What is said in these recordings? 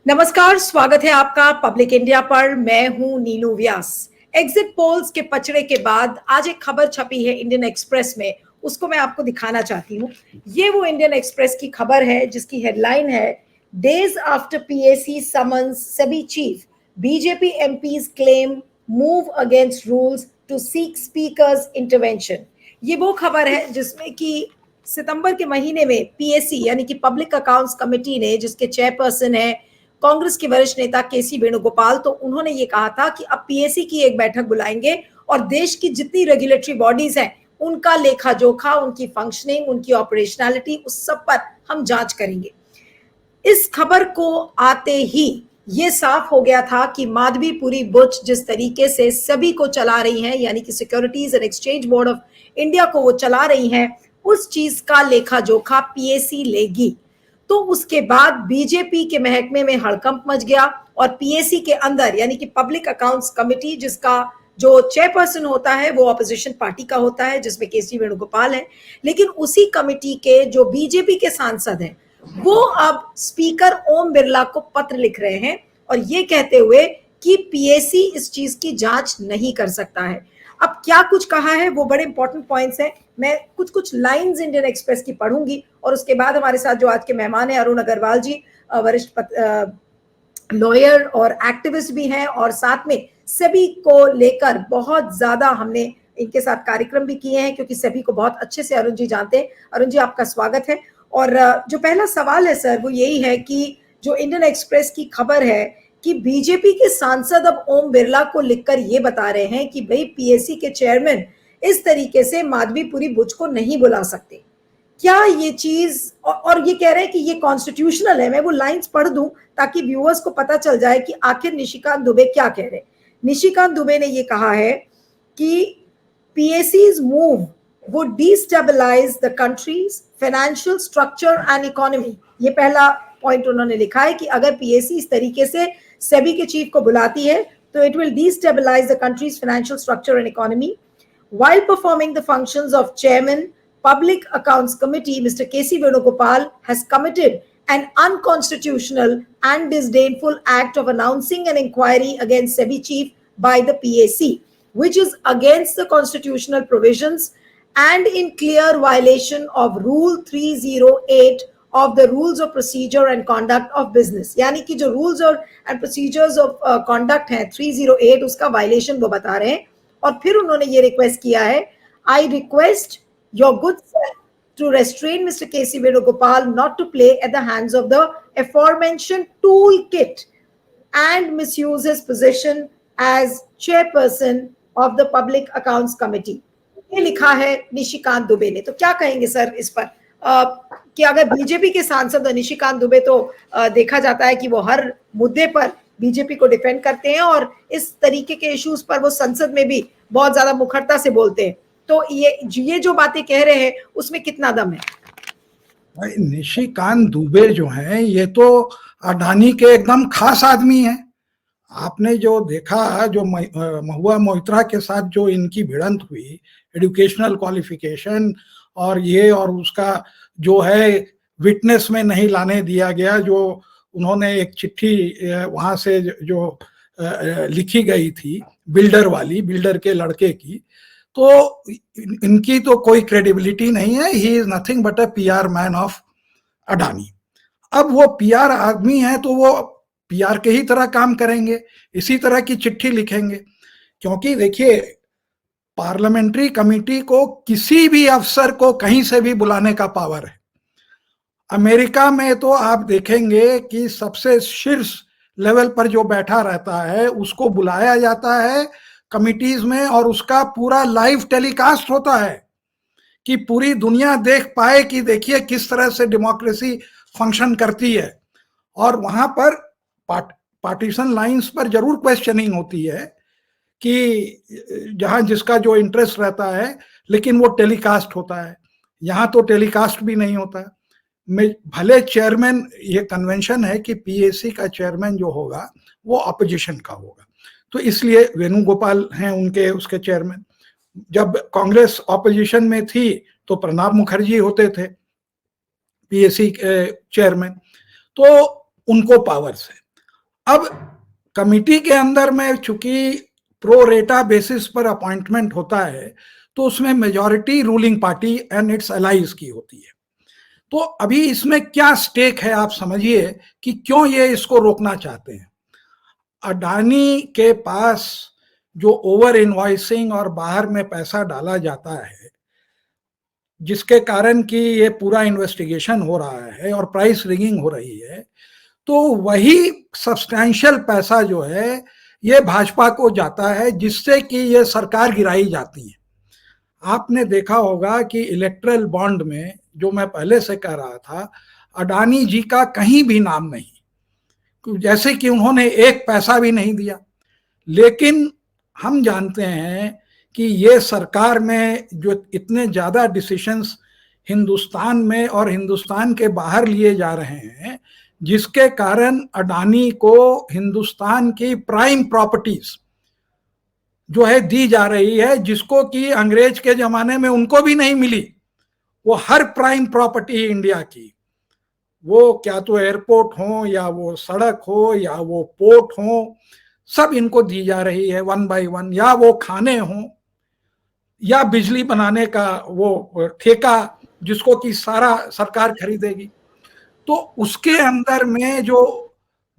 नमस्कार, स्वागत है आपका पब्लिक इंडिया पर। मैं हूं नीलू व्यास। एग्जिट पोल्स के पचड़े के बाद आज एक खबर छपी है इंडियन एक्सप्रेस में, उसको मैं आपको दिखाना चाहती हूँ। ये वो इंडियन एक्सप्रेस की खबर है जिसकी हेडलाइन है, days after PAC summons SEBI chief, BJP MPs claim move against rules to seek speaker's intervention. ये वो खबर है जिसमें कि सितंबर के महीने में पीएसी यानी कि पब्लिक अकाउंट्स कमेटी ने, जिसके चेयरपर्सन है कांग्रेस के वरिष्ठ नेता केसी वेणुगोपाल, तो उन्होंने ये कहा था कि अब पीएसी की एक बैठक बुलाएंगे और देश की जितनी रेगुलेटरी बॉडीज हैं उनका लेखा जोखा, उनकी फंक्शनिंग, उनकी ऑपरेशनैलिटी, उस सब पर हम जांच करेंगे। इस खबर को आते ही ये साफ हो गया था कि माधवीपुरी बुच जिस तरीके से सभी को चला रही हैं, यानी कि securities and exchange board of India को वो चला रही हैं, उस चीज का लेखा जोखा पीएसी लेगी। तो उसके बाद बीजेपी के महकमे में हड़कंप मच गया और पीएसी के अंदर यानी कि पब्लिक अकाउंट्स कमेटी, जिसका जो चेयरपर्सन होता है वो ऑपोजिशन पार्टी का होता है, जिसमें केसी वेणुगोपाल है, लेकिन उसी कमेटी के जो बीजेपी के सांसद हैं वो अब स्पीकर ओम बिरला को पत्र लिख रहे हैं और ये कहते हुए कि पीएसी इस चीज की जांच नहीं कर सकता है। अब क्या कुछ कहा है, वो बड़े इंपॉर्टेंट पॉइंट्स हैं। मैं कुछ कुछ लाइंस इंडियन एक्सप्रेस की पढ़ूंगी और उसके बाद हमारे साथ जो आज के मेहमान हैं अरुण अग्रवाल जी, वरिष्ठ लॉयर और एक्टिविस्ट भी हैं, और साथ में सभी को लेकर बहुत ज्यादा हमने इनके साथ कार्यक्रम भी किए हैं क्योंकि सभी को बहुत अच्छे से अरुण जी जानते हैं। अरुण जी, आपका स्वागत है। और जो पहला सवाल है सर वो यही है कि जो इंडियन एक्सप्रेस की खबर है कि बीजेपी के सांसद अब ओम बिरला को लिखकर ये बता रहे हैं कि भाई पीएसी के चेयरमैन इस तरीके से माधवीपुरी बुच को नहीं बुला सकते। क्या ये चीज, और ये कह रहे हैं कि ये कॉन्स्टिट्यूशनल है। मैं वो लाइंस पढ़ दूं ताकि व्यूअर्स को पता चल जाए कि आखिर निशिकांत दुबे क्या कह रहे हैं। निशिकांत दुबे ने ये कहा है कि PAC's move would destabilize the country's financial structure and economy। ये पहला पॉइंट उन्होंने लिखा है कि अगर पीएसी इस तरीके से सेबी के चीफ को बुलाती है तो it will destabilize the country's financial structure and economy while performing the functions of chairman public accounts committee. Mr. KC Venugopal has committed an unconstitutional and disdainful act of announcing an inquiry against SEBI chief by the PAC, which is against the constitutional provisions and in clear violation of Rule 308 of the Rules of Procedure and Conduct of Business। यानी कि जो rules and procedures of conduct हैं 308, उसका violation वो बता रहे हैं। और फिर उन्होंने ये request किया है, I request your good self to restrain Mr. KC Venugopal not to play at the hands of the aforementioned toolkit and misuse his position as chairperson of the Public Accounts Committee। ये लिखा है निशिकांत दुबे ने। तो क्या कहेंगे sir इस पर कि अगर बीजेपी के सांसद निशिकांत दुबे, तो देखा जाता है कि वो हर मुद्दे पर बीजेपी को डिफेंड करते हैं और इस तरीके के इश्यूज पर वो संसद में भी बहुत ज्यादा मुखरता से बोलते हैं, तो ये जो बातें कह रहे हैं उसमें कितना दम है? भाई निशिकांत दुबे जो हैं ये तो अडानी के एकदम खास आदमी हैं। आपने जो देखा, जो महुआ मोइत्रा के साथ जो इनकी भिड़ंत हुई, एजुकेशनल क्वालिफिकेशन और ये और उसका जो है विटनेस में नहीं लाने दिया गया, जो उन्होंने एक चिट्ठी वहां से जो लिखी गई थी बिल्डर के लड़के की, तो इनकी तो कोई क्रेडिबिलिटी नहीं है। He is nothing but a PR man of Adani. अब वो पीआर आदमी है तो वो पीआर के ही तरह काम करेंगे, इसी तरह की चिट्ठी लिखेंगे। क्योंकि देखिए, पार्लियामेंट्री कमेटी को किसी भी अफसर को कहीं से भी बुलाने का पावर है। अमेरिका में तो आप देखेंगे कि सबसे शीर्ष लेवल पर जो बैठा रहता है उसको बुलाया जाता है कमिटीज में और उसका पूरा लाइव टेलीकास्ट होता है कि पूरी दुनिया देख पाए कि देखिए किस तरह से डेमोक्रेसी फंक्शन करती है। और वहां पर पार्टीशन लाइंस पर जरूर क्वेश्चनिंग होती है कि जहां जिसका जो इंटरेस्ट रहता है, लेकिन वो टेलीकास्ट होता है। यहाँ तो टेलीकास्ट भी नहीं होता है। भले चेयरमैन, ये कन्वेंशन है कि पीएसी का चेयरमैन जो होगा वो अपोजिशन का होगा, तो इसलिए वेणुगोपाल हैं उसके चेयरमैन। जब कांग्रेस ऑपोजिशन में थी तो प्रणब मुखर्जी होते थे पीएसी चेयरमैन, तो उनको पावर्स है। अब कमिटी के अंदर में चूंकि प्रो रेटा बेसिस पर अपॉइंटमेंट होता है, तो उसमें majority ruling party and its allies की होती है। तो अभी इसमें क्या स्टेक है, आप समझिए कि क्यों ये इसको रोकना चाहते हैं। अडानी के पास जो ओवर इनवॉइसिंग और बाहर में पैसा डाला जाता है, जिसके कारण कि ये पूरा इन्वेस्टिगेशन हो रहा है और प्राइस रिगिंग हो रही है, तो वही सब्सटैंशियल पैसा जो है ये भाजपा को जाता है, जिससे कि ये सरकार गिराई जाती है। आपने देखा होगा कि इलेक्ट्रल बॉन्ड में, जो मैं पहले से कह रहा था, अडानी जी का कहीं भी नाम नहीं, जैसे कि उन्होंने एक पैसा भी नहीं दिया। लेकिन हम जानते हैं कि ये सरकार में जो इतने ज़्यादा डिसीशंस हिंदुस्तान में और हिंदुस्तान के बाहर लिए जा रहे हैं, जिसके कारण अडानी को हिंदुस्तान की प्राइम प्रॉपर्टीज जो है दी जा रही है, जिसको कि अंग्रेज के जमाने में उनको भी नहीं मिली। वो हर प्राइम प्रॉपर्टी इंडिया की, वो क्या तो एयरपोर्ट हो या वो सड़क हो या वो पोर्ट हो, सब इनको दी जा रही है वन बाय वन, या वो खाने हो या बिजली बनाने का वो ठेका जिसको कि सारा सरकार खरीदेगी। तो उसके अंदर में जो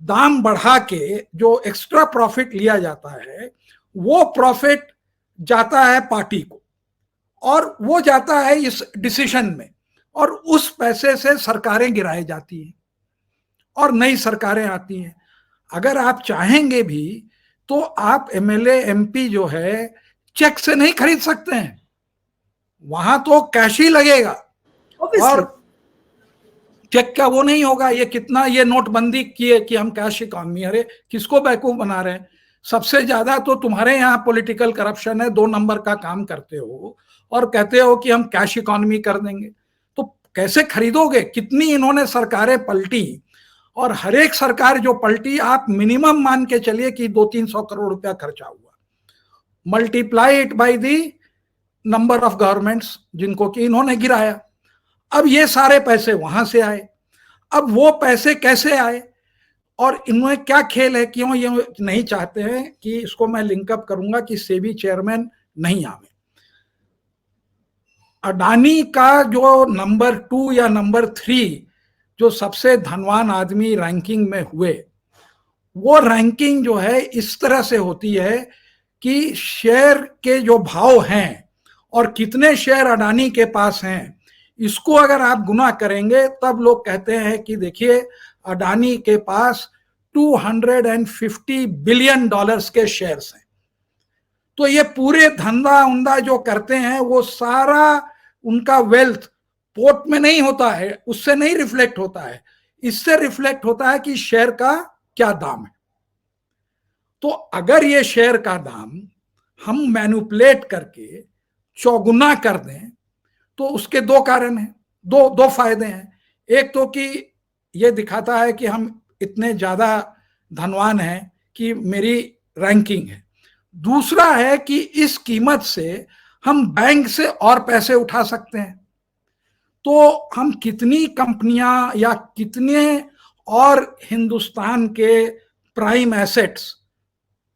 दाम बढ़ा के जो एक्स्ट्रा प्रॉफिट लिया जाता है, वो प्रॉफिट जाता है पार्टी को और वो जाता है इस डिसीजन में, और उस पैसे से सरकारें गिराई जाती हैं और नई सरकारें आती हैं। अगर आप चाहेंगे भी तो आप एमएलए एमपी जो है चेक से नहीं खरीद सकते हैं, वहां तो कैश ही लगेगा। Obviously. और चेक का वो नहीं होगा। ये कितना ये नोटबंदी किए कि हम कैश इकॉनमी, अरे किसको बेवकूफ बना रहे हैं। सबसे ज्यादा तो तुम्हारे यहाँ पॉलिटिकल करप्शन है, 2 नंबर का काम करते हो और कहते हो कि हम कैश इकॉनमी कर देंगे, तो कैसे खरीदोगे। कितनी इन्होंने सरकारें पलटी, और हर एक सरकार जो पलटी, आप मिनिमम मान के चलिए कि 200-300 करोड़ रुपया खर्चा हुआ, multiply it by the number of governments जिनको कि इन्होंने गिराया। अब ये सारे पैसे वहां से आए, अब वो पैसे कैसे आए और इनमें क्या खेल है, क्यों ये नहीं चाहते हैं कि इसको मैं लिंकअप करूंगा कि सेबी चेयरमैन नहीं आवे। अडानी का जो नंबर 2 या नंबर 3 जो सबसे धनवान आदमी रैंकिंग में हुए, वो रैंकिंग जो है इस तरह से होती है कि शेयर के जो भाव हैं और कितने शेयर अडानी के पास हैं, इसको अगर आप गुना करेंगे तब लोग कहते हैं कि देखिए अडानी के पास $250 बिलियन के शेयर्स हैं। तो ये पूरे धंधा उंधा जो करते हैं वो सारा उनका वेल्थ पोर्ट में नहीं होता है, उससे नहीं रिफ्लेक्ट होता है, इससे रिफ्लेक्ट होता है कि शेयर का क्या दाम है। तो अगर ये शेयर का दाम हम मैनिपुलेट करके चौगुना कर दें तो उसके 2 कारण हैं, दो फायदे हैं। एक तो कि ये दिखाता है कि हम इतने ज्यादा धनवान हैं कि मेरी रैंकिंग है। दूसरा है कि इस कीमत से हम बैंक से और पैसे उठा सकते हैं। तो हम कितनी कंपनियां या कितने और हिंदुस्तान के प्राइम एसेट्स,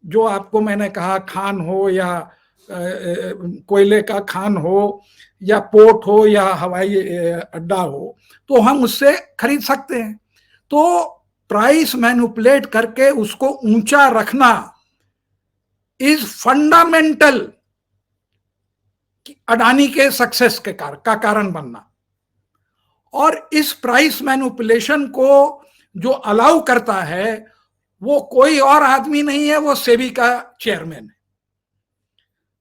जो आपको मैंने कहा खान हो या कोयले का खान हो या पोर्ट हो या हवाई अड्डा हो, तो हम उससे खरीद सकते हैं। तो प्राइस मैनिपुलेट करके उसको ऊंचा रखना इज फंडामेंटल अडानी के सक्सेस के का कारण बनना। और इस प्राइस मैनिपुलेशन को जो अलाउ करता है वो कोई और आदमी नहीं है, वो सेबी का चेयरमैन है।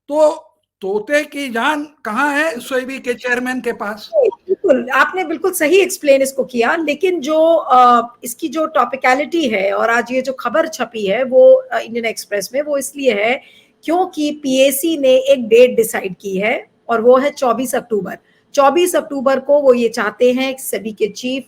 तो तोते की जान कहाँ है, सेबी के चेयरमैन के पास। बिल्कुल, आपने बिल्कुल सही एक्सप्लेन इसको किया। लेकिन जो इसकी जो टॉपिकलिटी है और आज ये जो खबर छपी है वो इंडियन एक्सप्रेस में, वो इसलिए है क्योंकि पीएसी ने एक डेट डिसाइड की है और वो है 24 अक्टूबर। 24 अक्टूबर को वो ये चाहते हैं कि सेबी के चीफ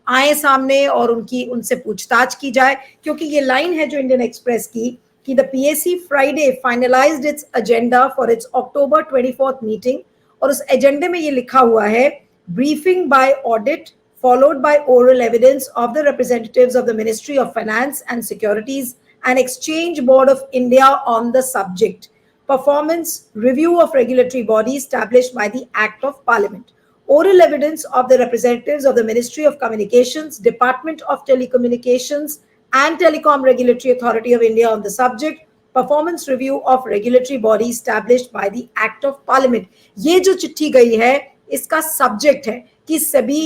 आए सामने और उनसे पूछताछ की जाए। क्योंकि ये लाइन है जो इंडियन एक्सप्रेस की कि the PAC Friday finalized its agenda for its October 24th meeting, और उस एजेंडे में ये लिखा हुआ है briefing by audit followed by oral evidence of the representatives of the Ministry of Finance and Securities and Exchange Board of India on the subject. Performance review of regulatory body established by the Act of Parliament. Oral evidence of the representatives of the Ministry of Communications, Department of Telecommunications and Telecom Regulatory Authority of India on the subject. Performance review of regulatory body established by the Act of Parliament. ये जो चिट्ठी गई है इसका subject है कि सभी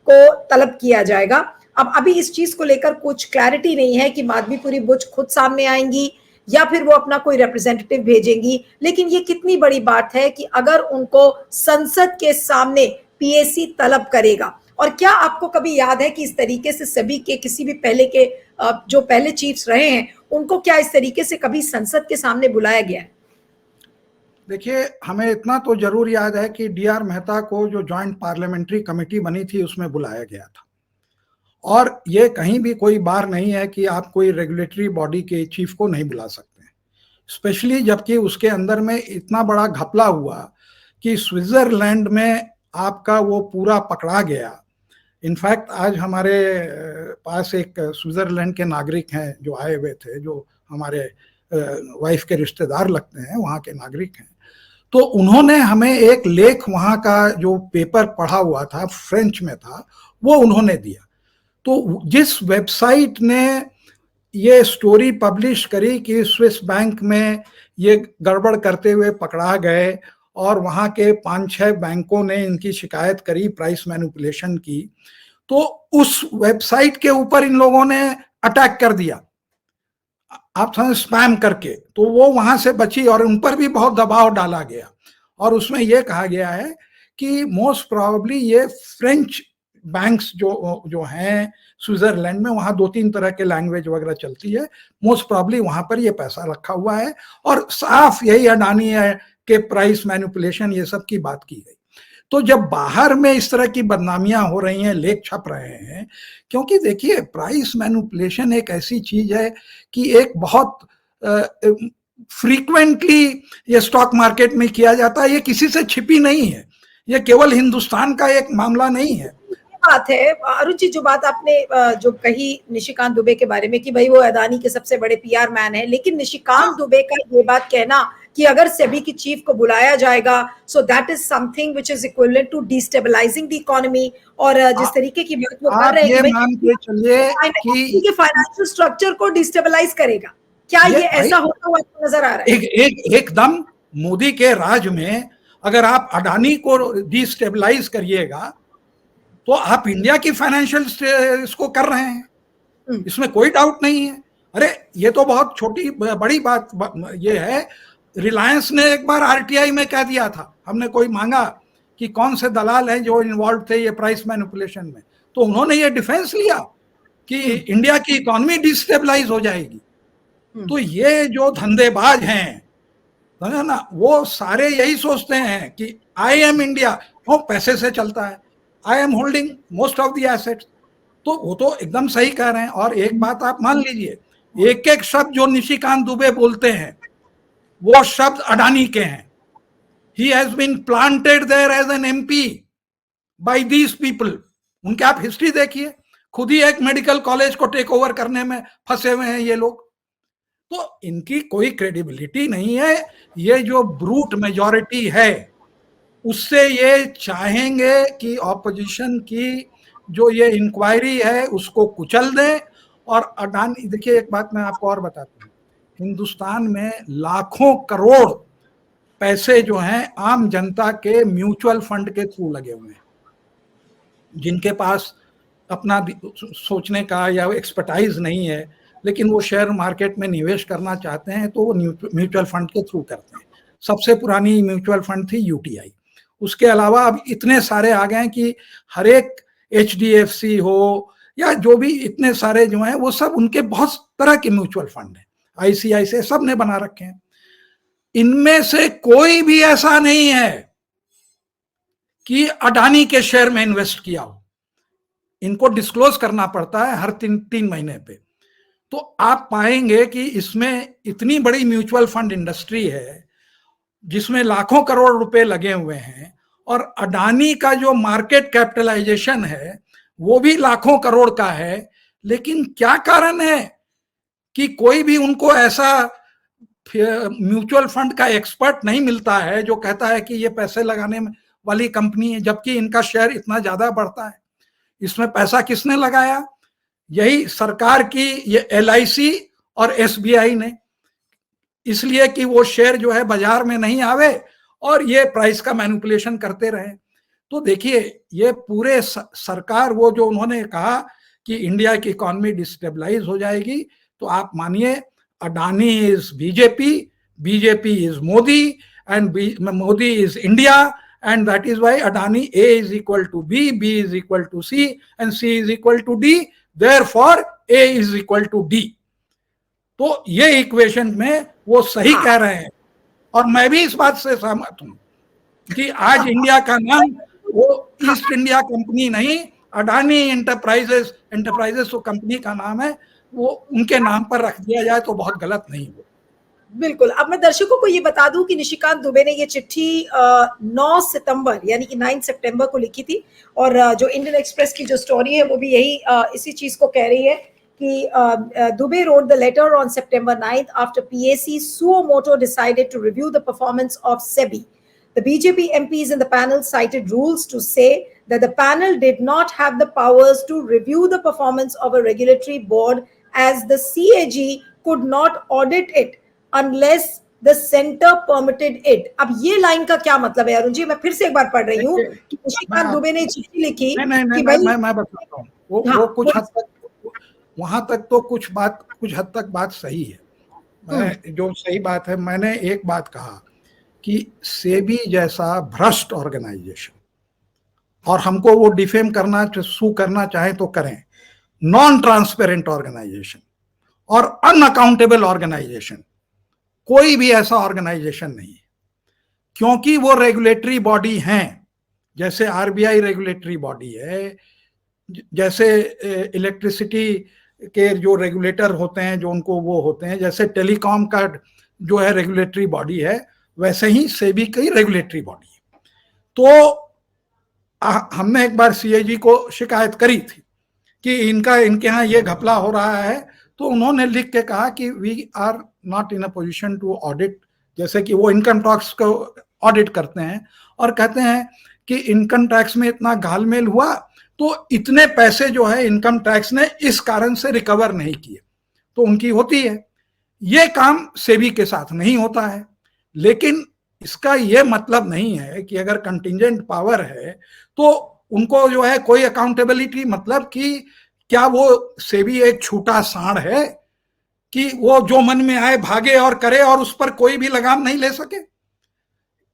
को तलब किया जाएगा। अब अभी इस चीज को लेकर कुछ क्लैरिटी नहीं है कि माधवीपुरी बुच खुद सामने आएंगी या फिर वो अपना कोई रिप्रेजेंटेटिव भेजेंगी, लेकिन ये कितनी बड़ी बात है कि अगर उनको संसद के सामने पीएसी तलब करेगा। और क्या आपको कभी याद है कि इस तरीके से सभी के किसी भी पहले के जो पहले चीफ्स रहे हैं उनको क्या इस तरीके से कभी संसद के सामने बुलाया गया है? देखिए, हमें इतना तो जरूर याद है कि डीआर मेहता को जो जॉइंट पार्लियामेंट्री कमेटी बनी थी उसमें बुलाया गया था, और ये कहीं भी कोई बार नहीं है कि आप कोई रेगुलेटरी बॉडी के चीफ को नहीं बुला सकते, स्पेशली जबकि उसके अंदर में इतना बड़ा घपला हुआ कि स्विट्जरलैंड में आपका वो पूरा पकड़ा गया। इनफैक्ट आज हमारे पास एक स्विट्जरलैंड के नागरिक हैं जो आए हुए थे, जो हमारे वाइफ के रिश्तेदार लगते हैं, वहाँ के नागरिक हैं। तो उन्होंने हमें एक लेख वहाँ का जो पेपर पढ़ा हुआ था, फ्रेंच में था, वो उन्होंने दिया। तो जिस वेबसाइट ने ये स्टोरी पब्लिश करी कि स्विस बैंक में ये गड़बड़ करते हुए पकड़ा गए और वहाँ के 5-6 बैंकों ने इनकी शिकायत करी प्राइस मैनिपुलेशन की, तो उस वेबसाइट के ऊपर इन लोगों ने अटैक कर दिया, आप समझ, स्पैम करके। तो वो वहां से बची और उन पर भी बहुत दबाव डाला गया, और उसमें यह कहा गया है कि मोस्ट प्रोबेबली ये फ्रेंच बैंक्स जो हैं स्विट्जरलैंड में, वहाँ 2-3 तरह के लैंग्वेज वगैरह चलती है, मोस्ट प्रोबेबली वहां पर ये पैसा रखा हुआ है, और साफ यही अडानी है कि प्राइस मैनिपुलेशन ये सब की बात की गई। तो जब बाहर में इस तरह की बदनामियां हो रही हैं, लेख छप रहे हैं, क्योंकि देखिए प्राइस मैनिपुलेशन एक ऐसी चीज है कि एक बहुत फ्रीक्वेंटली ये स्टॉक मार्केट में किया जाता है, ये किसी से छिपी नहीं है, ये केवल हिंदुस्तान का एक मामला नहीं है। बात है अरुण जी, जो बात आपने जो कही निशिकांत दुबे के बारे में कि भाई वो अदानी के सबसे बड़े पीआर मैन है, लेकिन निशिकांत दुबे का ये बात कहना कि अगर सेबी की चीफ को बुलाया जाएगा so that is something which is equivalent to destabilising the economy, और जिस तरीके की बात वो कर रहे हैं कि फाइनेंशियल स्ट्रक्चर को डिस्टेबलाइज करेगा, क्या ये ऐसा होता हुआ आपको नजर आ रहा है? एकदम मोदी के राज में अगर आप अडानी को डिस्टेबलाइज करिएगा तो आप इंडिया की फाइनेंशियल इसको कर रहे हैं, इसमें कोई डाउट नहीं है। अरे ये तो बहुत छोटी बड़ी बात ये है, रिलायंस ने एक बार आरटीआई में कह दिया था, हमने कोई मांगा कि कौन से दलाल हैं जो इन्वॉल्व थे ये प्राइस मैनिपुलेशन में, तो उन्होंने ये डिफेंस लिया कि इंडिया की इकोनॉमी डिस्टेबलाइज हो जाएगी। तो ये जो धंधेबाज हैं ना, वो सारे यही सोचते हैं कि आई एम इंडिया, वो पैसे से चलता है, I am holding most of the assets. तो वो तो एकदम सही कह रहे हैं। और एक बात आप मान लीजिए, एक एक शब्द जो निशिकांत दुबे बोलते हैं वो शब्द अडानी के हैं। He has been planted there as an MP by these people. उनके आप हिस्ट्री देखिए, खुद ही एक मेडिकल कॉलेज को टेक ओवर करने में फंसे हुए हैं ये लोग। तो इनकी कोई क्रेडिबिलिटी नहीं है। ये जो ब्रूट मेजॉरिटी है उससे ये चाहेंगे कि ऑपोजिशन की जो ये इंक्वायरी है उसको कुचल दें। और अडानी, देखिए एक बात मैं आपको और बताता हूँ, हिंदुस्तान में लाखों करोड़ पैसे जो हैं आम जनता के म्यूचुअल फंड के थ्रू लगे हुए हैं, जिनके पास अपना सोचने का या एक्सपर्टाइज नहीं है, लेकिन वो शेयर मार्केट में निवेश करना चाहते हैं तो वो म्यूचुअल फंड के थ्रू करते हैं। सबसे पुरानी म्यूचुअल फंड थी यूटीआई। उसके अलावा अब इतने सारे आ गए हैं कि हर एक एचडीएफसी हो या जो भी इतने सारे जो हैं वो सब उनके बहुत तरह के म्यूचुअल फंड हैं, आईसीआईसीआई सब ने बना रखे हैं। इनमें से कोई भी ऐसा नहीं है कि अडानी के शेयर में इन्वेस्ट किया हो। इनको डिस्क्लोज करना पड़ता है हर 3 महीने पे। तो आप पाएंगे कि इसमें इतनी बड़ी म्यूचुअल फंड इंडस्ट्री है जिसमें लाखों करोड़ रुपए लगे हुए हैं, और अडानी का जो मार्केट कैपिटलाइजेशन है वो भी लाखों करोड़ का है, लेकिन क्या कारण है कि कोई भी उनको ऐसा म्यूचुअल फंड का एक्सपर्ट नहीं मिलता है जो कहता है कि ये पैसे लगाने वाली कंपनी है, जबकि इनका शेयर इतना ज्यादा बढ़ता है। इसमें पैसा किसने लगाया? यही सरकार की ये LIC और SBI ने, इसलिए कि वो शेयर जो है बाजार में नहीं आवे और ये प्राइस का मैनिपुलेशन करते रहे। तो देखिए, ये पूरे सरकार, वो जो उन्होंने कहा कि इंडिया की इकोनॉमी डिस्टेबलाइज हो जाएगी, तो आप मानिए Adani is BJP, BJP is Modi, and Modi is India, and that is why Adani A is equal to B, B is equal to C, and C is equal to D, therefore A is equal to D. तो ये equation में वो सही कह रहे हैं, और मैं भी इस बात से सहमत हूं कि आज इंडिया का नाम वो ईस्ट इंडिया कंपनी नहीं, अडानी एंटरप्राइजेस तो कंपनी का नाम है, वो उनके नाम पर रख दिया जाए तो बहुत गलत नहीं हो। बिल्कुल। अब मैं दर्शकों को ये बता दूं कि निशिकांत दुबे ने ये चिट्ठी 9 सितंबर यानी कि 9 सितंबर को लिखी थी, और जो इंडियन एक्सप्रेस की जो स्टोरी है वो भी यही इसी चीज को कह रही है कि Dubey wrote the letter on September 9th after PAC suo moto decided to review the performance of SEBI. The BJP MPs in the panel cited rules to say that the panel did not have the powers to review the performance of a regulatory board, as the CAG could not audit it unless the center permitted it. अब ये line का क्या मतलब है अरुण जी? मैं फिर से एक बार पढ़ रही हूँ कि निशिकांत दुबे ने चिट्ठी लिखी कि भाई मैं बताता हूँ, वो कुछ हद तक, वहां तक तो कुछ हद तक बात सही है। मैं जो सही बात है, मैंने एक बात कहा कि सेबी जैसा भ्रष्ट ऑर्गेनाइजेशन, और हमको वो डिफेम करना, सू करना चाहे तो करें, नॉन ट्रांसपेरेंट ऑर्गेनाइजेशन और अनअकाउंटेबल ऑर्गेनाइजेशन, कोई भी ऐसा ऑर्गेनाइजेशन नहीं है, क्योंकि वो रेगुलेटरी बॉडी हैं। जैसे RBI रेगुलेटरी बॉडी है, जैसे इलेक्ट्रिसिटी के जो रेगुलेटर होते हैं, जो उनको वो होते हैं, जैसे टेलीकॉम का जो है रेगुलेटरी बॉडी है, वैसे ही सेबी की रेगुलेटरी बॉडी है। तो हमने एक बार CAG को शिकायत करी थी कि इनके यहाँ ये घपला हो रहा है, तो उन्होंने लिख के कहा कि we are not in a position to audit, जैसे कि वो इनकम टैक्स को ऑडिट करते हैं और कहते हैं कि इनकम टैक्स में इतना घालमेल हुआ, तो इतने पैसे जो है इनकम टैक्स ने इस कारण से रिकवर नहीं किए, तो उनकी होती है। ये काम सेबी के साथ नहीं होता है, लेकिन इसका ये मतलब नहीं है कि अगर कंटिजेंट पावर है तो उनको जो है कोई अकाउंटेबिलिटी, मतलब कि क्या वो सेबी एक छूटा सांड है कि वो जो मन में आए भागे और करे और उस पर कोई भी लगाम नहीं ले सके?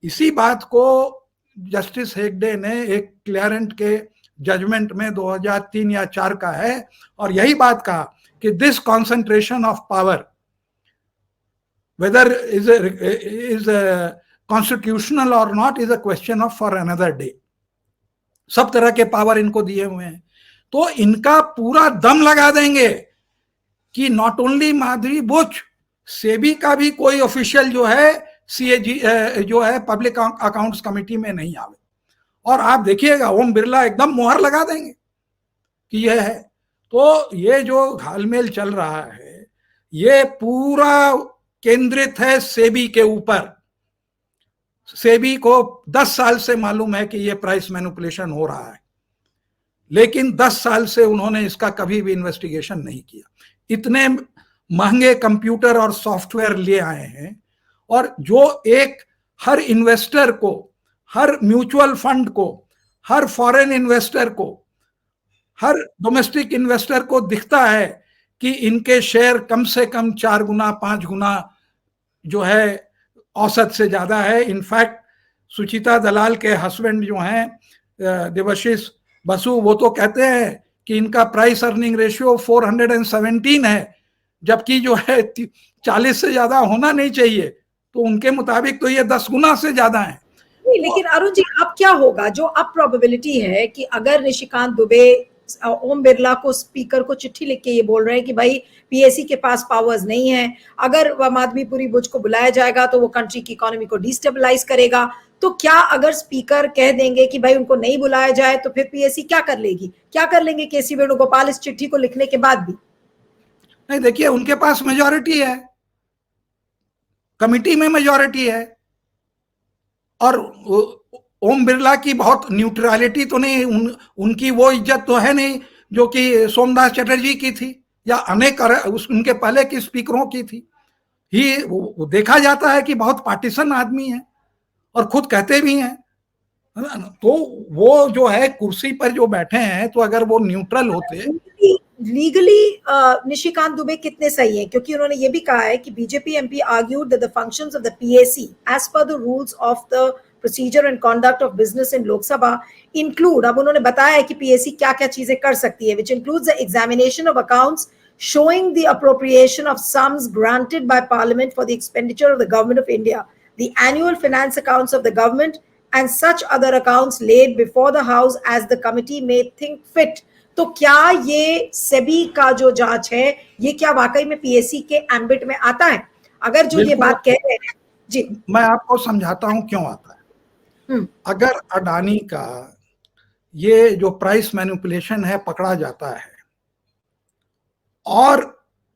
इसी बात को जस्टिस हेगडे ने एक क्लियरेंट के जजमेंट में 2003 या 4 का है, और यही बात कहा कि this concentration of power whether is constitutional or not is a question of for another day। सब तरह के पावर इनको दिए हुए हैं, तो इनका पूरा दम लगा देंगे कि नॉट ओनली माधुरी बुच, सेबी का भी कोई ऑफिशियल जो है CAG जो है पब्लिक अकाउंट्स कमेटी में नहीं आवे, और आप देखिएगा ओम बिरला एकदम मोहर लगा देंगे कि यह है। तो ये जो घालमेल चल रहा है, ये पूरा केंद्रित है सेबी के ऊपर। सेबी को 10 साल से मालूम है कि ये प्राइस मैनिपुलेशन हो रहा है, लेकिन 10 साल से उन्होंने इसका कभी भी इन्वेस्टिगेशन नहीं किया। इतने महंगे कंप्यूटर और सॉफ्टवेयर ले आए हैं, और जो एक हर इन्वेस्टर को, हर म्यूचुअल फंड को, हर फॉरेन इन्वेस्टर को, हर डोमेस्टिक इन्वेस्टर को दिखता है कि इनके शेयर कम से कम 4 गुना 5 गुना जो है औसत से ज्यादा है। इनफैक्ट सुचिता दलाल के हस्बैंड जो हैं देवाशीष बसु, वो तो कहते हैं कि इनका प्राइस अर्निंग रेशियो 417 है, जबकि जो है 40 से ज्यादा होना नहीं चाहिए, तो उनके मुताबिक तो ये 10 गुना से ज्यादा है। लेकिन अरुण जी, अब क्या होगा? जो अब प्रोबेबिलिटी है कि अगर निशिकांत दुबे ओम बिरला को, स्पीकर को चिट्ठी लिख के ये बोल रहे हैं कि भाई पीएसी के पास पावर्स नहीं है, अगर वह आदमीपुरी बुर्ज को बुलाया जाएगा तो वो कंट्री की इकोनॉमी को डिस्टेबलाइज करेगा। तो क्या अगर स्पीकर कह देंगे कि भाई उनको नहीं बुलाया जाए तो फिर पीएसी क्या कर लेगी, क्या कर लेंगे केसी वेणुगोपाल इस चिट्ठी को लिखने के बाद भी? नहीं, देखिए उनके पास मेजॉरिटी है, कमिटी में मेजॉरिटी है, और ओम बिरला की बहुत न्यूट्रलिटी तो नहीं, उनकी वो इज्जत तो है नहीं जो कि सोमनाथ चटर्जी की थी या अनेक उनके पहले के स्पीकरों की थी। ही वो देखा जाता है कि बहुत पार्टीशन आदमी है और खुद कहते भी हैं। तो वो जो है कुर्सी पर जो बैठे हैं, तो अगर वो न्यूट्रल होते। लीगली निशिकांत दुबे कितने सही हैं? क्योंकि उन्होंने ये भी कहा है कि BJP MP argued that the functions of the PAC as per the rules of the procedure and conduct of business in Lok Sabha include, अब उन्होंने बताया है कि पीएसी क्या क्या चीजें कर सकती है, which includes the examination of accounts showing the appropriation of sums granted by parliament for the expenditure of the government of India, the annual finance accounts of the government and such other accounts laid before the house as the committee may think fit। तो क्या ये सेबी का जो जांच है ये क्या वाकई में पीएसी के एम्बिट में आता है? अगर जो ये बात कह रहे हैं जी, मैं आपको समझाता हूं क्यों आता है। अगर अडानी का ये जो प्राइस मैनिपुलेशन है पकड़ा जाता है और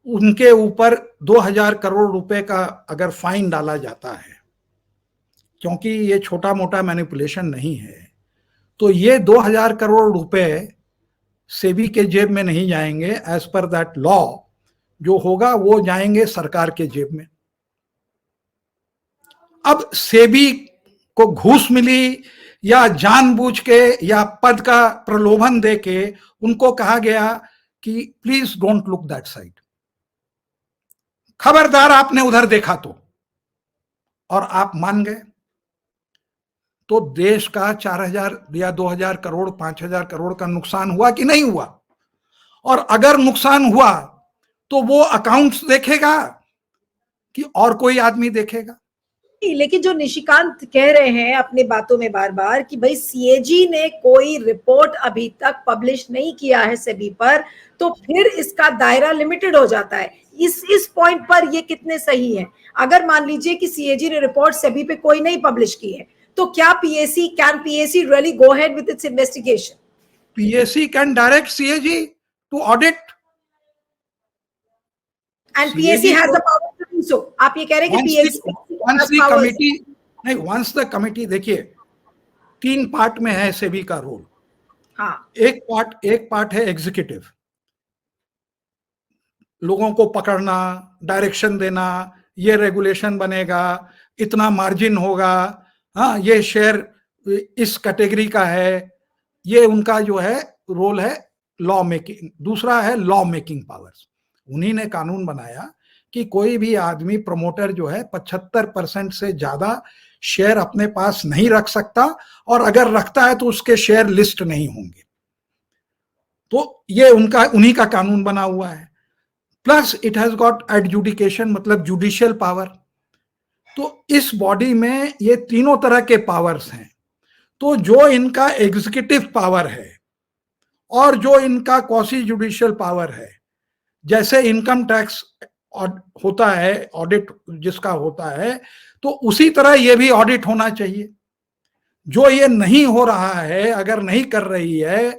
उनके ऊपर 2000 करोड़ रुपए का अगर फाइन डाला जाता है, क्योंकि ये छोटा मोटा मैनिपुलेशन नहीं है, तो ये 2000 करोड़ रुपए सेबी के जेब में नहीं जाएंगे। एज पर दैट लॉ जो होगा वो जाएंगे सरकार के जेब में। अब सेबी को घूस मिली या जानबूझ के या पद का प्रलोभन देके उनको कहा गया कि please don't look that side, खबरदार आपने उधर देखा तो, और आप मान गए, तो देश का 4000 या 2000 करोड़ 5000 करोड़ का नुकसान हुआ कि नहीं हुआ? और अगर नुकसान हुआ तो वो अकाउंट्स देखेगा कि और कोई आदमी देखेगा? लेकिन जो निशिकांत कह रहे हैं अपने बातों में बार बार कि भाई सीएजी ने कोई रिपोर्ट अभी तक पब्लिश नहीं किया है सेबी पर, तो फिर इसका दायरा लिमिटेड हो जाता है। इस पॉइंट पर ये कितने सही है? अगर मान लीजिए कि सीएजी ने रिपोर्ट सेबी पे कोई नहीं पब्लिश की है, तो क्या can PAC really go ahead with its investigation? PAC can direct CAG to audit and PAC has the power to do so. आप ये कह रहे हैं कि पीएसी वंस द कमिटी, देखिए 3 पार्ट में है सेबी का रोल। हाँ, एक पार्ट है एग्जीक्यूटिव, लोगों को पकड़ना, डायरेक्शन देना, ये रेगुलेशन बनेगा, इतना मार्जिन होगा, हाँ ये शेयर इस कैटेगरी का है, ये उनका जो है रोल है लॉ मेकिंग। दूसरा है लॉ मेकिंग पावर्स, उन्हीं ने कानून बनाया कि कोई भी आदमी प्रमोटर जो है 75% से ज्यादा शेयर अपने पास नहीं रख सकता, और अगर रखता है तो उसके शेयर लिस्ट नहीं होंगे। तो ये उन्हीं का कानून बना हुआ है। Plus it has got adjudication, मतलब जुडिशियल पावर। तो इस बॉडी में ये तीनों तरह के पावर्स हैं। तो जो इनका एग्जीक्यूटिव पावर है और जो इनका क्वासी जुडिशियल पावर है, जैसे इनकम टैक्स होता है, ऑडिट जिसका होता है, तो उसी तरह ये भी ऑडिट होना चाहिए। जो ये नहीं हो रहा है, अगर नहीं कर रही है,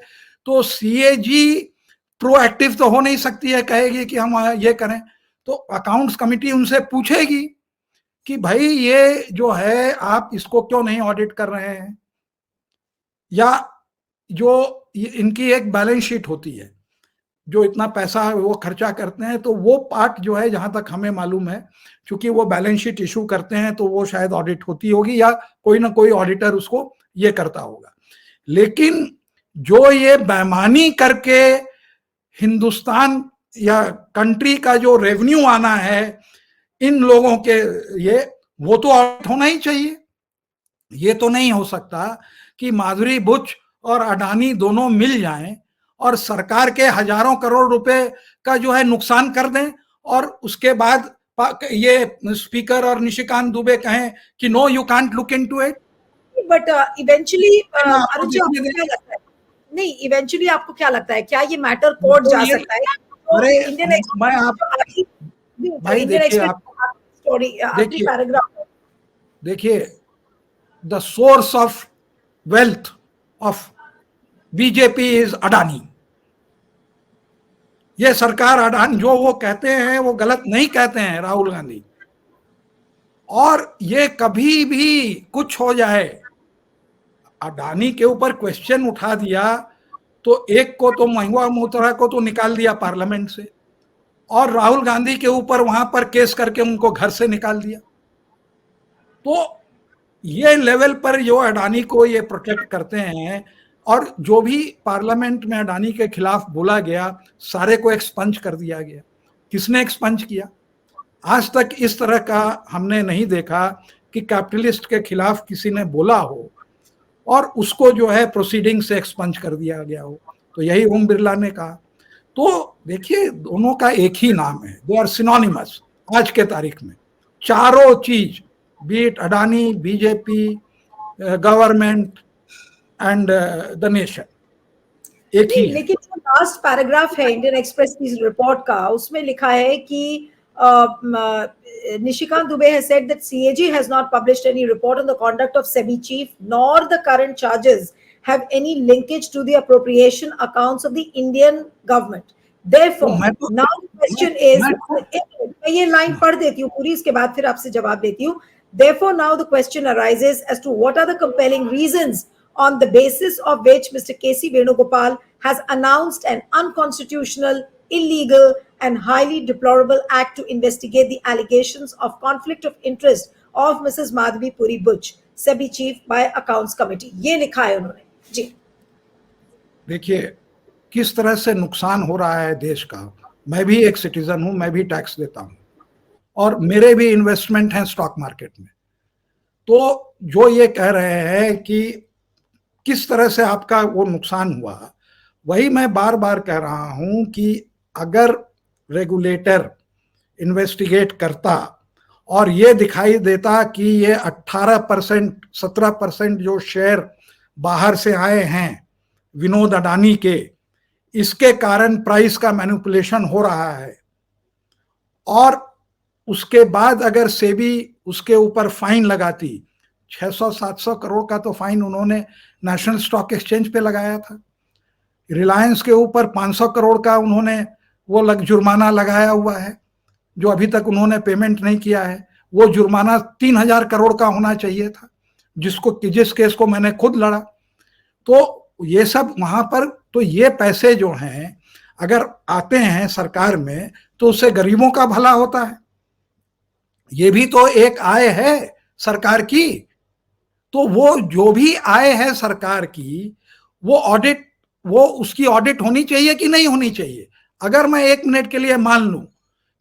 तो सीएजी प्रोएक्टिव तो हो नहीं सकती है, कहेगी कि हम ये करें, तो अकाउंट्स कमिटी उनसे पूछेगी कि भाई ये जो है आप इसको क्यों नहीं ऑडिट कर रहे हैं। या जो इनकी एक बैलेंस शीट होती है, जो इतना पैसा वो खर्चा करते हैं, तो वो पार्ट जो है जहां तक हमें मालूम है, क्योंकि वो बैलेंस शीट इशू करते हैं, तो वो शायद ऑडिट होती होगी या कोई ना कोई ऑडिटर उसको ये करता होगा। लेकिन जो ये बेईमानी करके हिंदुस्तान या कंट्री का जो रेवेन्यू आना है इन लोगों के, ये वो तो ऑडिट होना ही चाहिए। ये तो नहीं हो सकता कि माधुरी बुच और अडानी दोनों मिल जाएं और सरकार के हजारों करोड़ रुपए का जो है नुकसान कर दें, और उसके बाद ये स्पीकर और निशिकांत दुबे कहें कि no you can't look into it. But eventually क्या लगता है नहीं, इवेंचुअली आपको क्या लगता है, क्या ये मैटर कोर्ट तो जा ये सकता है? तो अरे इंडियन मैं आप एक्सप्रेस, भाई इंडियन देखिए एक्सप्रेस आप स्टोरी आखिरी देखिए पैराग्राफ। देखिए the source of wealth of BJP is Adani. ये सरकार अडानी, जो वो कहते हैं वो गलत नहीं कहते हैं राहुल गांधी। और ये कभी भी कुछ हो जाए, अडानी के ऊपर क्वेश्चन उठा दिया तो एक को तो महुआ मोइत्रा को तो निकाल दिया पार्लियामेंट से, और राहुल गांधी के ऊपर वहां पर केस करके उनको घर से निकाल दिया। तो ये लेवल पर जो अडानी को ये प्रोटेक्ट करते हैं, और जो भी पार्लियामेंट में अडानी के खिलाफ बोला गया सारे को एक्सपंज कर दिया गया। किसने एक्सपंज किया? आज तक इस तरह का हमने नहीं देखा कि कैपिटलिस्ट के खिलाफ किसी ने बोला हो और उसको जो है प्रोसीडिंग से एक्सपंज कर दिया गया हो। तो यही ओम बिरला ने कहा। तो देखिए दोनों का एक ही नाम है, दे आर सिनोनिमस आज के तारीख में। चारों चीज, be it Adani, BJP, government and the nation, एक ही नहीं, है। लेकिन जो लास्ट पैराग्राफ है इंडियन एक्सप्रेस की रिपोर्ट का, उसमें लिखा है कि Nishikant Dubey has said that CAG has not published any report on the conduct of SEBI chief, nor the current charges have any linkage to the appropriation accounts of the Indian government. तो Therefore, मैं तो now the question is, मैं मैं ये line पढ़ देती हूँ पूरी, इसके बाद फिर आपसे जवाब देती हूँ. Therefore, now the question arises as to what are the compelling reasons on the basis of which Mr. K.C. Venugopal has announced an unconstitutional, illegal, and highly deplorable act to investigate the allegations of conflict of interest of Mrs. Madhavi Puri Butch, SEBI chief by Accounts Committee. ये लिखा है उन्होंने जी। देखिए किस तरह से नुकसान हो रहा है देश का। मैं भी एक सिटीजन हूं, मैं भी टैक्स देता हूं और मेरे भी इन्वेस्टमेंट हैं स्टॉक मार्केट में। तो जो ये कह रहे हैं कि किस तरह से आपका वो नुकसान हुआ, वही मैं बार बार कह रहा हूं कि अगर रेगुलेटर इन्वेस्टिगेट करता और ये दिखाई देता कि ये 18% 17% जो शेयर बाहर से आए हैं विनोद अडानी के, इसके कारण प्राइस का मैनिपुलेशन हो रहा है, और उसके बाद अगर सेबी उसके ऊपर फाइन लगाती, 600-700 करोड़ का तो फाइन उन्होंने नेशनल स्टॉक एक्सचेंज पे लगाया था। रिलायंस के ऊपर 500 करोड़ का उन्होंने वो जुर्माना लगाया हुआ है जो अभी तक उन्होंने पेमेंट नहीं किया है। वो जुर्माना 3000 करोड़ का होना चाहिए था, जिस केस को मैंने खुद लड़ा। तो ये सब वहां पर, तो ये पैसे जो हैं अगर आते हैं सरकार में तो उससे गरीबों का भला होता है। ये भी तो एक आय है सरकार की। तो वो जो भी आय है सरकार की, वो उसकी ऑडिट होनी चाहिए कि नहीं होनी चाहिए। अगर मैं 1 मिनट के लिए मान लूं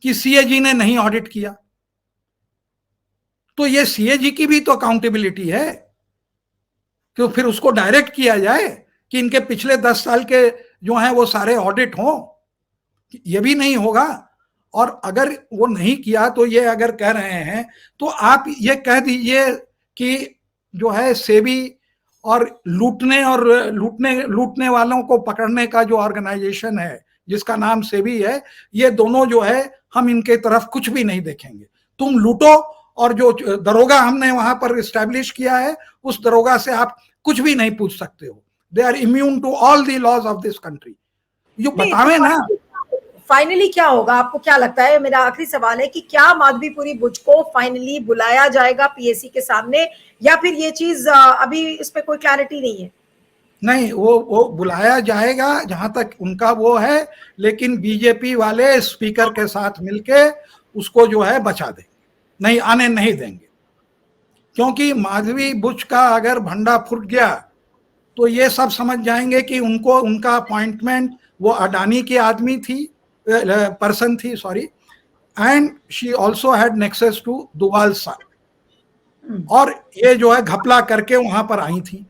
कि सीएजी ने नहीं ऑडिट किया, तो ये सीएजी की भी तो अकाउंटेबिलिटी है कि फिर उसको डायरेक्ट किया जाए कि इनके पिछले 10 साल के जो हैं वो सारे ऑडिट हों। ये भी नहीं होगा। और अगर वो नहीं किया तो ये अगर कह रहे हैं तो आप ये कह दीजिए कि जो है सेबी और लूटने वालों को पकड़ने का जो ऑर्गेनाइजेशन है जिसका नाम सेबी है, ये दोनों जो है हम इनके तरफ कुछ भी नहीं देखेंगे। तुम लूटो, और जो दरोगा हमने वहां पर इस्टेब्लिश किया है उस दरोगा से आप कुछ भी नहीं पूछ सकते हो। They are immune to all the laws of this country. ये बतावे ना फाइनली क्या होगा, आपको क्या लगता है? मेरा आखिरी सवाल है कि क्या माधवी पुरी बुच को फाइनली बुलाया जाएगा पीएससी के सामने, या फिर ये चीज अभी इस पे कोई क्लैरिटी नहीं है? नहीं, वो बुलाया जाएगा जहां तक उनका वो है, लेकिन बीजेपी वाले स्पीकर के साथ मिलके उसको जो है बचा देंगे, नहीं आने नहीं देंगे। क्योंकि माधवी बुच का अगर भंडा फूट गया तो ये सब समझ जाएंगे कि उनका अपॉइंटमेंट वो अडानी की आदमी थी, पर्सन थी, sorry, and she also had nexus to Doval साहब। और ये जो है घपला करके वहां पर आई थी।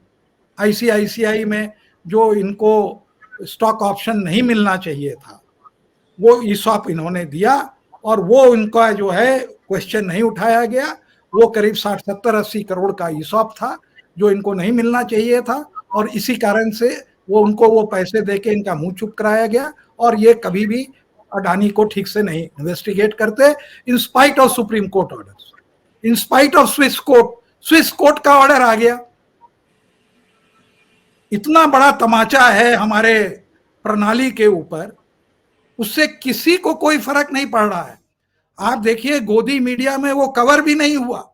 आईसीआईसीआई में जो इनको स्टॉक ऑप्शन नहीं मिलना चाहिए था वो ईसॉप इन्होंने दिया, और वो इनका जो है क्वेश्चन नहीं उठाया गया। वो करीब 60-70-80 करोड़ का ईसॉप था जो इनको नहीं मिलना चाहिए था, और इसी कारण से वो उनको वो पैसे देके इनका मुंह चुप कराया गया, और ये कभी भी अडानी को ठीक से नहीं इन्वेस्टिगेट करते, in spite of supreme court orders, in spite of Swiss court का ऑर्डर आ गया। इतना बड़ा तमाचा है हमारे प्रणाली के ऊपर, उससे किसी को कोई फर्क नहीं पड़ रहा है। आप देखिए गोदी मीडिया में वो कवर भी नहीं हुआ,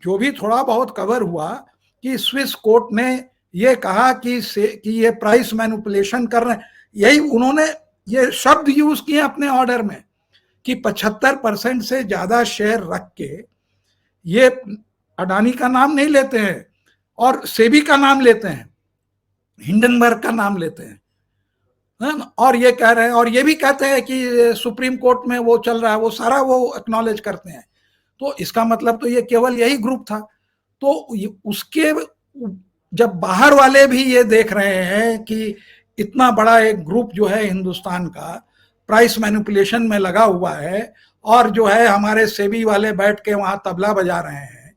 जो भी थोड़ा बहुत कवर हुआ कि स्विस कोर्ट ने ये कहा कि ये प्राइस मैनिपुलेशन कर रहे हैं, यही उन्होंने ये शब्द यूज किए अपने ऑर्डर में कि 75% से ज्यादा शेयर रख के, ये अडानी का नाम नहीं लेते हैं और सेबी का नाम लेते हैं, हिंडनबर्ग का नाम लेते हैं, और ये कह रहे हैं, और ये भी कहते हैं कि सुप्रीम कोर्ट में वो चल रहा है, वो सारा वो एक्नॉलेज करते हैं। तो इसका मतलब तो ये केवल यही ग्रुप था। तो उसके जब बाहर वाले भी ये देख रहे हैं कि इतना बड़ा एक ग्रुप जो है हिंदुस्तान का प्राइस मैनिपुलेशन में लगा हुआ है, और जो है हमारे सेबी वाले बैठ के वहां तबला बजा रहे हैं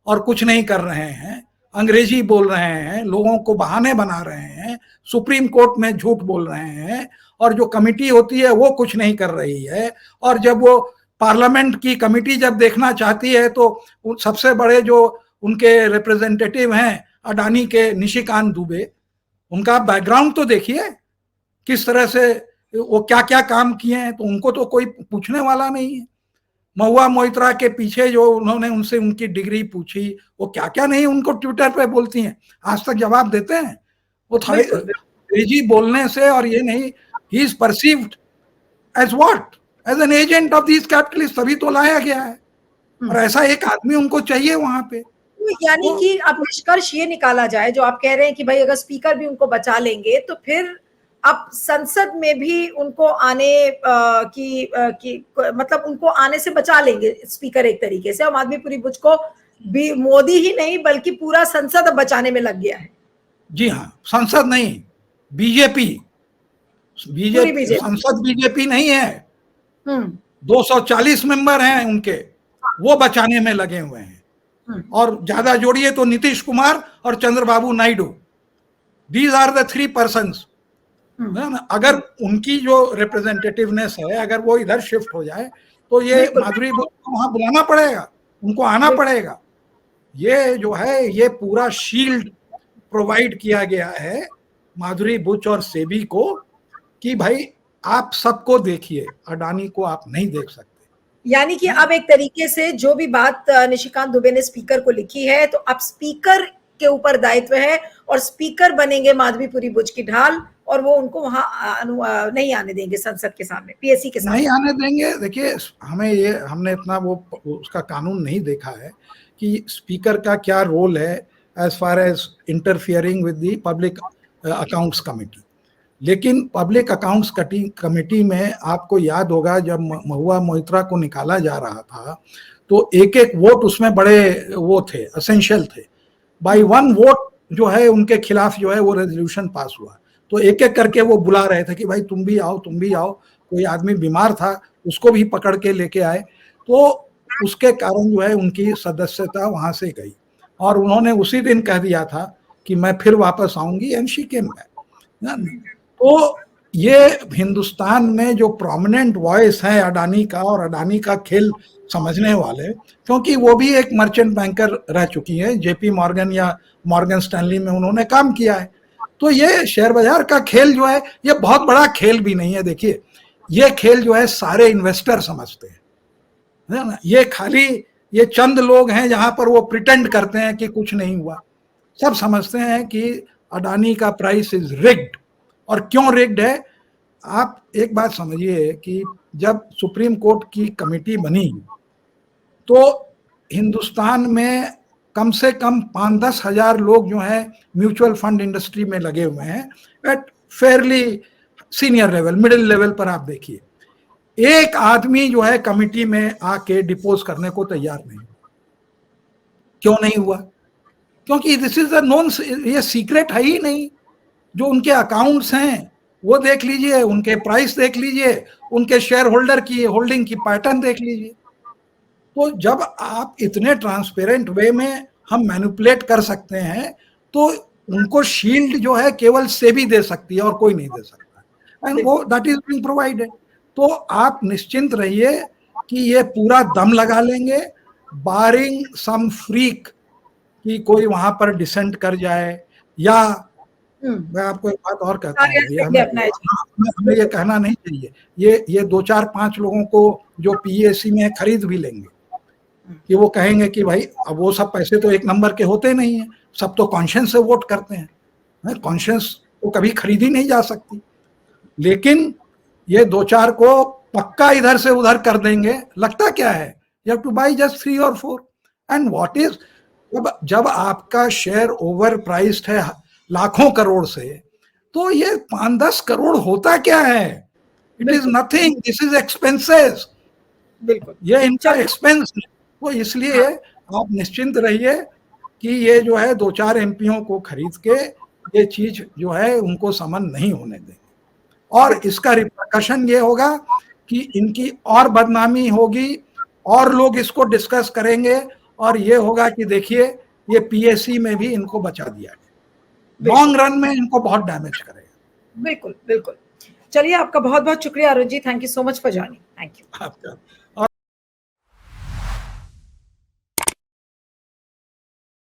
और कुछ नहीं कर रहे हैं, अंग्रेजी बोल रहे हैं, लोगों को बहाने बना रहे हैं, सुप्रीम कोर्ट में झूठ बोल रहे हैं, और जो कमिटी होती है वो कुछ नहीं कर रही है, और जब वो पार्लियामेंट की कमिटी जब देखना चाहती है तो सबसे बड़े जो उनके रिप्रेजेंटेटिव हैं अडानी के, निशिकांत दुबे, उनका बैकग्राउंड तो देखिए किस तरह से वो क्या क्या काम किए हैं, तो उनको तो कोई पूछने वाला नहीं है। महुआ मोइत्रा के पीछे जो उन्होंने उनसे उनकी डिग्री पूछी, वो क्या क्या नहीं उनको ट्विटर पे बोलती हैं, आज तक जवाब देते हैं वो अंग्रेजी बोलने से, और ये नहीं, he is perceived as what, as an agent of these capitalist, तभी तो लाया गया है, और ऐसा एक आदमी उनको चाहिए वहां पे। यानी कि अब निष्कर्ष ये निकाला जाए जो आप कह रहे हैं कि भाई अगर स्पीकर भी उनको बचा लेंगे तो फिर अब संसद में भी उनको आने की मतलब उनको आने से बचा लेंगे स्पीकर एक तरीके से। आम आदमी पूरी बुझ को भी मोदी ही नहीं बल्कि पूरा संसद अब बचाने में लग गया है। जी हाँ, संसद नहीं, बीजेपी संसद बीजेपी नहीं है, 240 मेंबर हैं उनके, वो बचाने में लगे हुए हैं। और ज्यादा जोड़िए तो नीतीश कुमार और Chandrababu Naidu, these are the 3 persons. अगर उनकी जो रिप्रेजेंटेटिवनेस है, अगर वो इधर शिफ्ट हो जाए तो ये माधुरी बुच को वहां बुलाना पड़ेगा, उनको आना पड़ेगा। ये जो है ये पूरा शील्ड प्रोवाइड किया गया है माधुरी बुच और सेबी को कि भाई आप सबको देखिए, अडानी को आप नहीं देख सकते। यानी कि अब एक तरीके से जो भी बात निशिकांत दुबे ने स्पीकर को लिखी है, तो अब स्पीकर के ऊपर दायित्व है और स्पीकर बनेंगे माधवीपुरी बुच की ढाल, और वो उनको वहां नहीं आने देंगे संसद के सामने, पीएससी के सामने नहीं आने देंगे। देखिए हमने इतना वो उसका कानून नहीं देखा है कि स्पीकर का क्या रोल है as far as interfering with the public accounts committee. लेकिन पब्लिक अकाउंट्स कमेटी में आपको याद होगा जब महुआ मोइत्रा को निकाला जा रहा था तो एक एक वोट उसमें बड़े वो थे, एसेंशियल थे। बाय 1 वोट जो है उनके खिलाफ जो है वो रेजोल्यूशन पास हुआ, तो एक एक करके वो बुला रहे थे कि भाई तुम भी आओ, तुम भी आओ। कोई आदमी बीमार था उसको भी पकड़ के लेके आए, तो उसके कारण जो है उनकी सदस्यता वहां से गई, और उन्होंने उसी दिन कह दिया था कि मैं फिर वापस आऊंगी, एंड शी केम बैक। तो ये हिंदुस्तान में जो प्रोमिनेंट वॉइस है अडानी का, और अडानी का खेल समझने वाले, क्योंकि वो भी एक मर्चेंट बैंकर रह चुकी है, जेपी मॉर्गन या मॉर्गन स्टैनली में उन्होंने काम किया है। तो ये शेयर बाजार का खेल जो है ये बहुत बड़ा खेल भी नहीं है। देखिए ये खेल जो है सारे इन्वेस्टर समझते हैं, है ना, ये खाली ये चंद लोग हैं जहां पर वो प्रिटेंड करते हैं कि कुछ नहीं हुआ। सब समझते हैं कि अडानी का प्राइस इज रिग्ड। और क्यों रिग्ड है, आप एक बात समझिए कि जब सुप्रीम कोर्ट की कमेटी बनी तो हिंदुस्तान में कम से कम 5-10 हजार लोग जो हैं म्यूचुअल फंड इंडस्ट्री में लगे हुए हैं, at fairly senior level, middle level पर। आप देखिए एक आदमी जो है कमेटी में आके डिपोज करने को तैयार नहीं। क्यों नहीं हुआ? क्योंकि दिस इज अ नॉन, ये सीक्रेट है ही नहीं। जो उनके अकाउंट्स हैं वो देख लीजिए, उनके प्राइस देख लीजिए, उनके शेयर होल्डर की होल्डिंग की पैटर्न देख लीजिए। तो जब आप इतने ट्रांसपेरेंट वे में हम मैनिपुलेट कर सकते हैं तो उनको शील्ड जो है केवल सेबी दे सकती है और कोई नहीं दे सकता, एंड वो दैट इज बीइंग प्रोवाइडेड। तो आप निश्चिंत रहिए कि ये पूरा दम लगा लेंगे, बारिंग सम फ्रीक कि कोई वहां पर डिसेंट कर जाए, या मैं आपको एक बात और कहता हूँ, ये हमें ये कहना नहीं चाहिए, ये 2-4-5 लोगों को जो पीएसी में खरीद भी लेंगे कि वो कहेंगे कि भाई अब वो सब पैसे तो एक नंबर के होते नहीं है, सब तो कॉन्शियंस से वोट करते हैं, कॉन्शियंस तो कभी खरीदी नहीं जा सकती। लेकिन ये 2-4 को पक्का इधर से उधर कर देंगे। लगता क्या है, you have two by just 3 और 4, एंड व्हाट इज, जब आपका शेयर ओवर प्राइस्ड है लाखों करोड़ से, तो ये 5-10 करोड़ होता क्या है, it is nothing, this is expenses, बिल्कुल ये इनका एक्सपेंस है। तो इसलिए आप निश्चिंत रहिए कि ये जो है 2-4 एमपीओ को खरीद के ये चीज जो है उनको समन नहीं होने देंगे, और इसका रिपरकशन ये होगा कि इनकी और बदनामी होगी, और लोग इसको डिस्कस करेंगे, और ये होगा कि देखिए ये पीएससी में भी इनको बचा दिया है, लॉन्ग रन में इनको बहुत डैमेज करेगा। बिल्कुल बिल्कुल। चलिए, आपका बहुत बहुत शुक्रिया Arun ji, thank you so much for joining. Thank you.